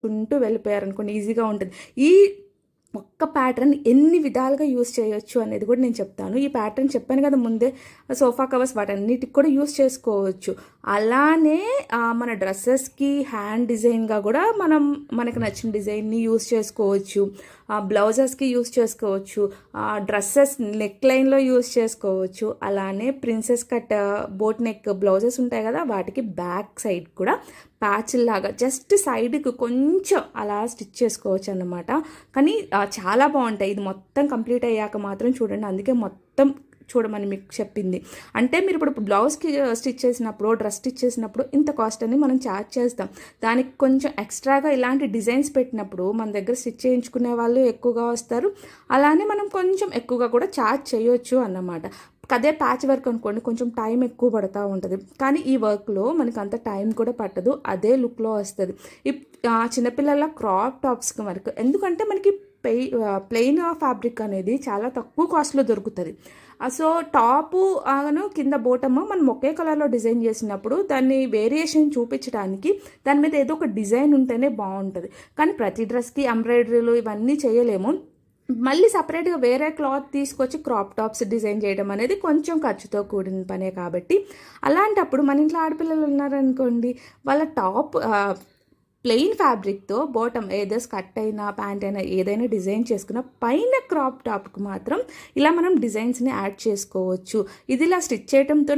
కుంటూ వెళ్ళిపోయారనుకోండి ఈజీగా ఉంటుంది. ఈ ఒక్క ప్యాటర్న్ ఎన్ని విధాలుగా యూస్ చేయొచ్చు అనేది కూడా నేను చెప్తాను. ఈ ప్యాటర్న్ చెప్పాను కదా ముందే, సోఫా కవర్స్ వాటన్నిటికి కూడా యూస్ చేసుకోవచ్చు. అలానే మన డ్రెస్సెస్కి హ్యాండ్ డిజైన్గా కూడా మనకు నచ్చిన డిజైన్ని యూస్ చేసుకోవచ్చు. బ్లౌజెస్కి యూస్ చేసుకోవచ్చు. డ్రెస్సెస్ నెక్ లైన్లో యూస్ చేసుకోవచ్చు. అలానే princess cut boat neck blouses ఉంటాయి కదా, వాటికి బ్యాక్ సైడ్ కూడా ప్యాచ్ లాగా జస్ట్ సైడ్కి కొంచెం అలా స్టిచ్ చేసుకోవచ్చు అన్నమాట. కానీ చాలా బాగుంటాయి. ఇది మొత్తం కంప్లీట్ అయ్యాక మాత్రం చూడండి, అందుకే మొత్తం చూడమని మీకు చెప్పింది. అంటే మీరు ఇప్పుడు బ్లౌజ్కి స్టిచ్ చేసినప్పుడు, డ్రెస్ స్టిచ్ చేసినప్పుడు ఇంత కాస్ట్ అని మనం ఛార్జ్ చేస్తాం. దానికి కొంచెం ఎక్స్ట్రాగా ఇలాంటి డిజైన్స్ పెట్టినప్పుడు మన దగ్గర స్టిచ్ చేయించుకునే వాళ్ళు ఎక్కువగా వస్తారు. అలానే మనం కొంచెం ఎక్కువగా కూడా ఛార్జ్ చేయొచ్చు అన్నమాట. అదే ప్యాచ్ వర్క్ అనుకోండి, కొంచెం టైం ఎక్కువ పడుతూ ఉంటుంది. కానీ ఈ వర్క్లో మనకు అంత టైం కూడా పట్టదు, అదే లుక్లో వస్తుంది. ఈ చిన్నపిల్లల క్రాప్ టాప్స్కి వరకు, ఎందుకంటే మనకి ప్లెయిన్ ఫ్యాబ్రిక్ అనేది చాలా తక్కువ కాస్ట్లో దొరుకుతుంది. సో టాపు కింద బోటము మనం ఒకే కలర్లో డిజైన్ చేసినప్పుడు దాన్ని వేరియేషన్ చూపించడానికి దాని మీద ఏదో ఒక డిజైన్ ఉంటేనే బాగుంటుంది. కానీ ప్రతి డ్రెస్కి ఎంబ్రాయిడరీలు ఇవన్నీ చేయలేము. మళ్ళీ సపరేట్గా వేరే క్లాత్ తీసుకొచ్చి క్రాప్ టాప్స్ డిజైన్ చేయడం అనేది కొంచెం ఖర్చుతో కూడిన పనే. కాబట్టి అలాంటప్పుడు మన ఇంట్లో ఆడపిల్లలు ఉన్నారనుకోండి, వాళ్ళ టాప్ ప్లెయిన్ ఫ్యాబ్రిక్తో బాటమ్ ఏదో స్కర్ట్ అయినా ప్యాంట్ అయినా ఏదైనా డిజైన్ చేసుకున్న పైన క్రాప్ టాప్కి మాత్రం ఇలా మనం డిజైన్స్ని యాడ్ చేసుకోవచ్చు. ఇది ఇలా స్టిచ్ చేయడంతో